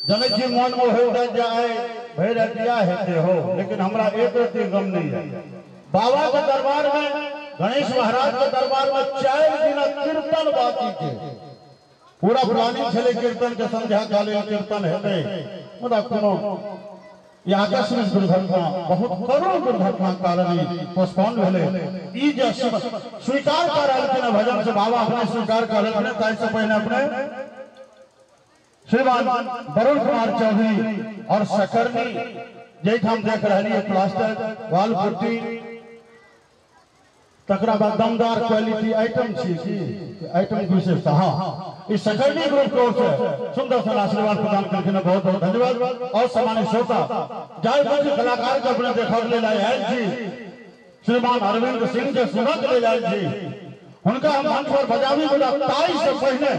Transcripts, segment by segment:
जने जी मन में हो जाए भैर दिया है हो, लेकिन हमरा एक रति गम नहीं है। बाबा के दरबार में, गणेश महाराज के दरबार में 4 दिन कीर्तन बाकी के पूरा पुरानी छले कीर्तन के संध्या कालीन कीर्तन हेते मुदा कोनो ये आकस्मिक दुर्घटना बहुत करोड़ दुर्घटना कारण पोस्टपोन भेले। ई जे स्वीकार करलखिन भजन से बाबा अपने स्वीकार करलखिन, ताई से पहले अपने श्रीमान वरुण कुमार चौधरी और सकरनी जैठ हम देख रही है प्लास्टर वाल पुट्टी तकरा बाद दमदार क्वालिटी आइटम छी की आइटम विशेषता। हाँ, इस सकरनी ग्रुप को से सुंदर सा आशीर्वाद प्रदान करके बहुत बहुत धन्यवाद। और सामान्य श्रोता जाय मुख्य कलाकार के अपने देखा ले लाए जी श्रीमान अरविंद सिंह के सुनक ले लाए जी, उनका हम मंच पर बजावी बोला ताई से पहले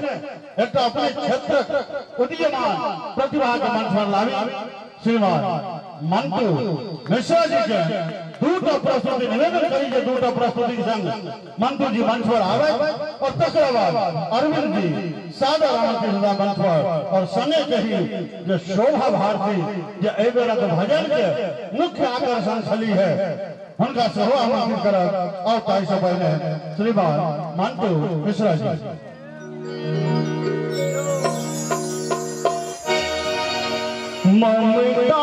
एक अपने क्षेत्र उदीयमान प्रतिभा के मंच पर लावी श्रीमान मंटू मिश्रा जी के दूटा प्रस्तुति निवेदन करी जे दूटा प्रस्तुति संग मंटू जी मंच पर आवे और तकरा बाद अरविंद जी सादा रामकृष्ण मंच पर और संगे कही जो शोभा भारती जो एबेरा के भजन के मुख्य आकर्षण छली है उनका सेहो आमंत्रित करब। और ताई से पहले श्रीमान मंटू मिश्रा जी। ममता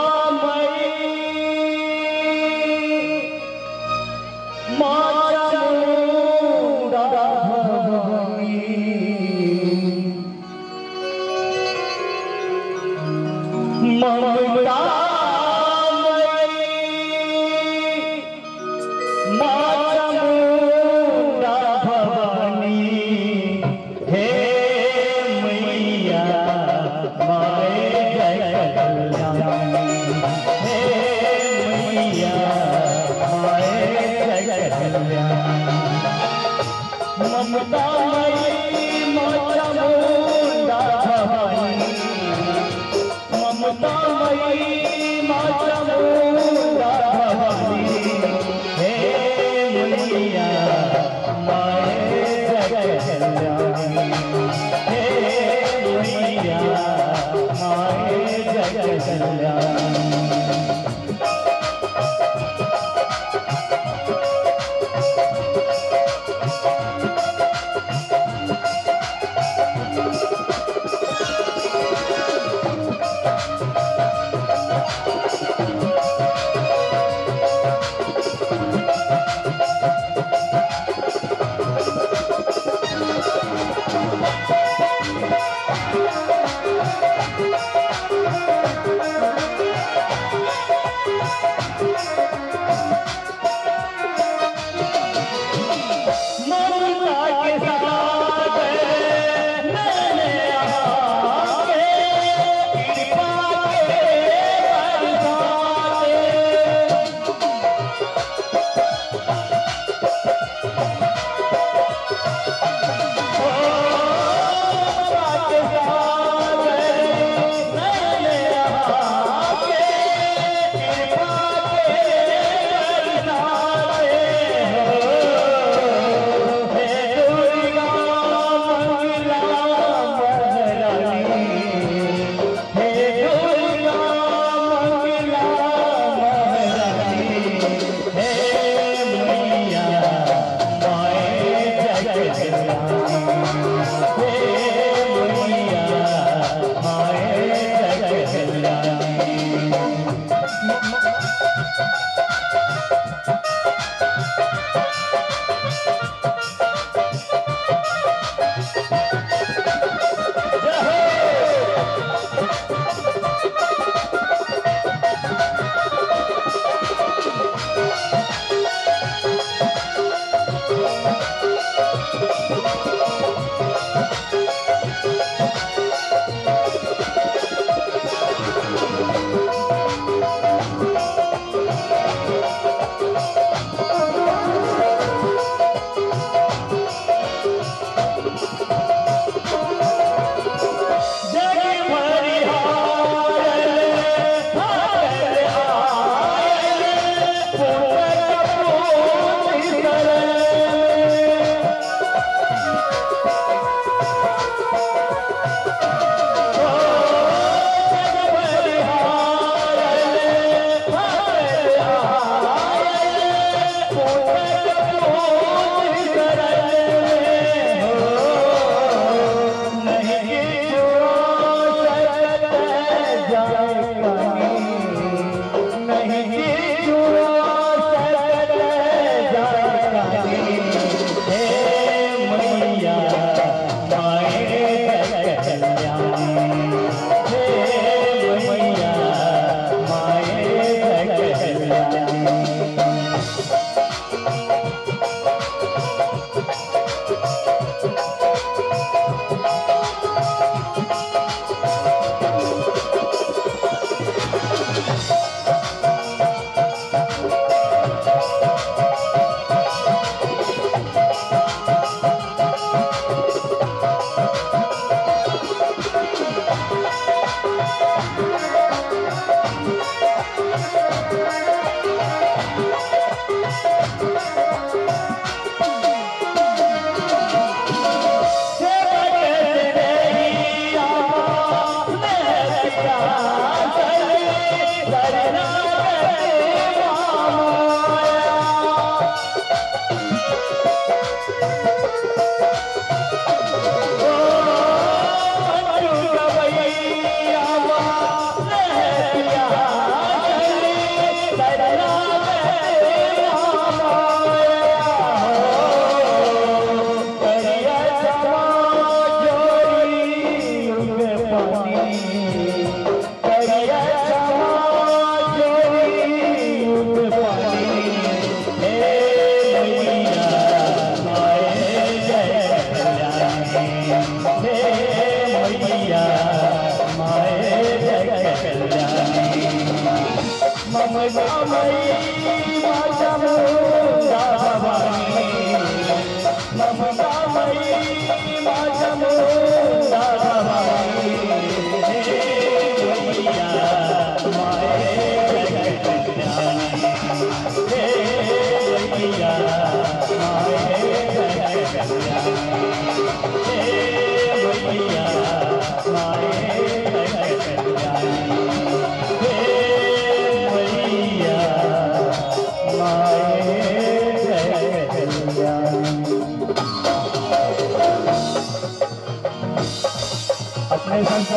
अपने संग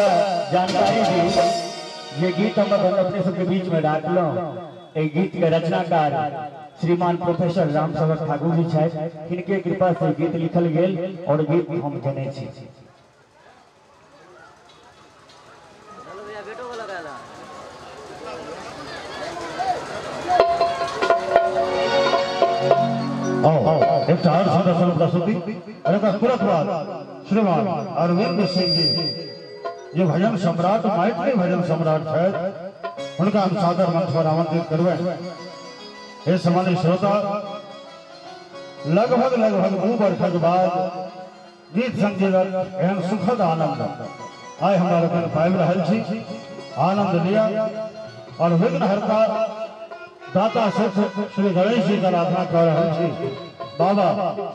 जानकारी दी ये गीत हम अपने सबके बीच में डाक लो। एक गीत के रचनाकार श्रीमान प्रोफेसर राम सेवक ठाकुर जी छथि, इनके कृपा से गीत लिखल गेल और गीत हम जनै छी। एक सुंदर प्रस्तुति तुरंत बाद श्रीमान अरविंद सिंह जी ये भजन सम्राट मैथिली भजन सम्राट है, उनका हम सादर मंच पर आमंत्रित करवे। ये सम्मानित श्रोता लगभग 2 वर्ष के बाद गीत संगीत एहन सुखद आनंद आय हमारा पाबि रहल छी। आनंद लिया और विघ्न हरता दाता श्री गणेश जी का आराधना कर रहे छी। बाबा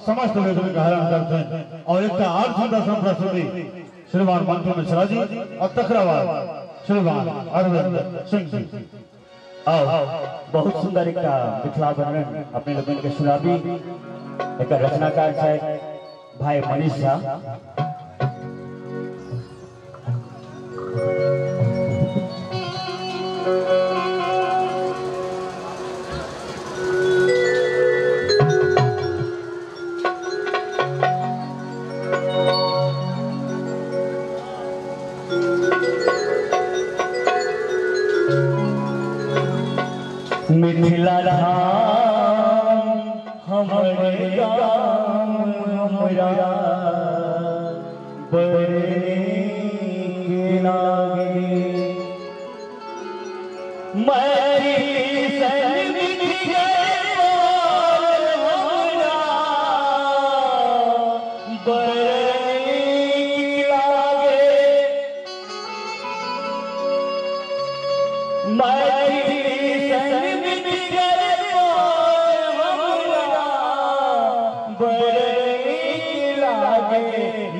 समस्त विघ्न का हरण करते हैं। और एक सुंदर प्रस्तुति श्रीमान मंटू मिश्रा जी और तकराबाद श्रीमान अरविंद सिंह जी। आओ बहुत सुंदर एक मिथिला वर्णन अपने लोगन के सुनाबी। एक रचनाकार है भाई मनीष झा। मिथिला धाम हमरे गाम हमरा बड़े लागे मैरी सन मिट गए हमरा बड़े लागे मैरी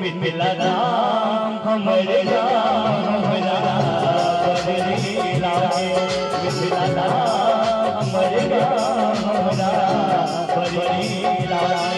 मिथिला धाम हमरे गाम हमरा बड़े लागे। मिथिला धाम हमरे गाम हमरा बड़े लागे।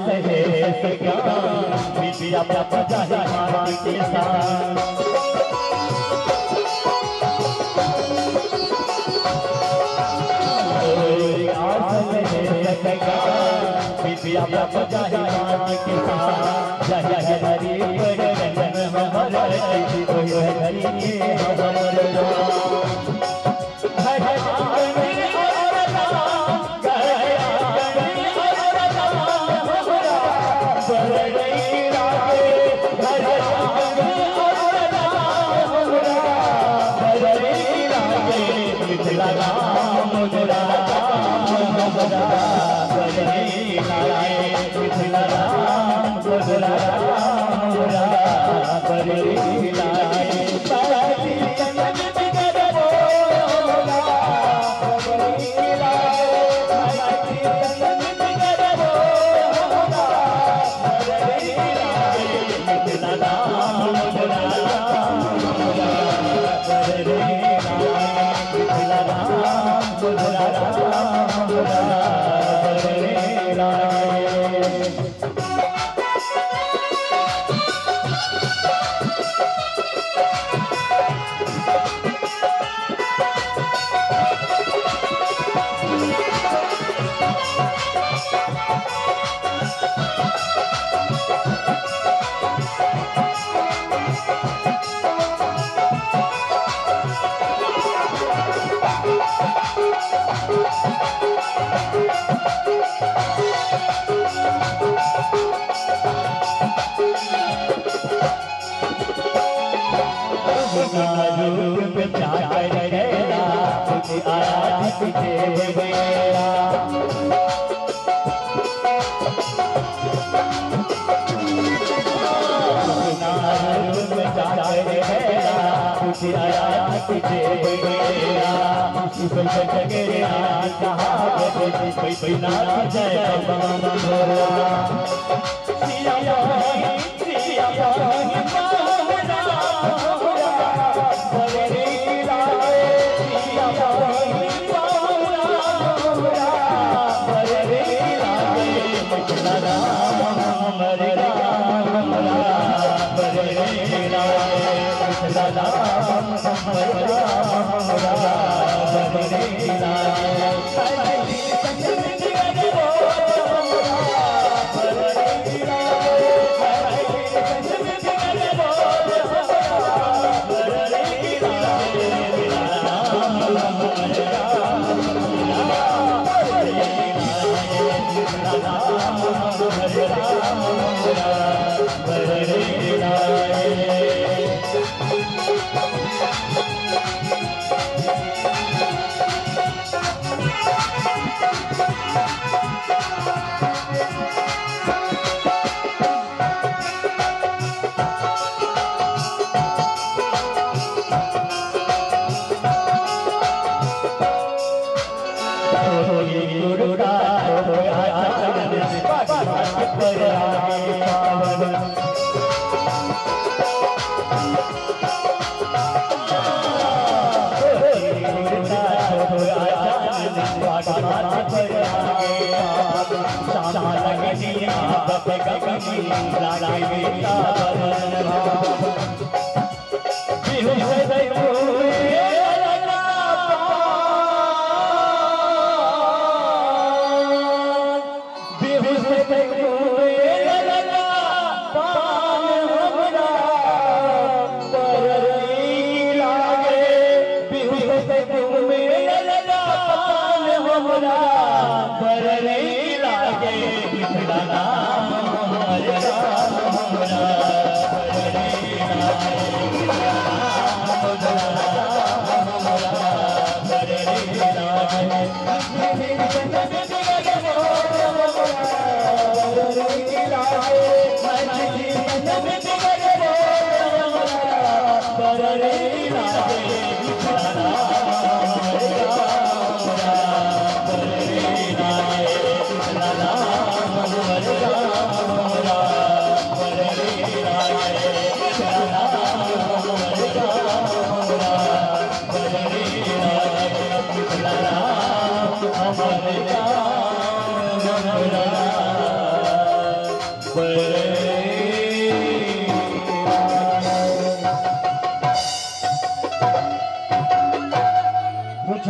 लहे सका विद्या बजा माटी के साथ विद्या बजा माटी के साथ जय जय हरि रंजन हमर कोई हरि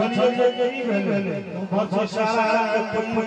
छोड़ी बहुत सारा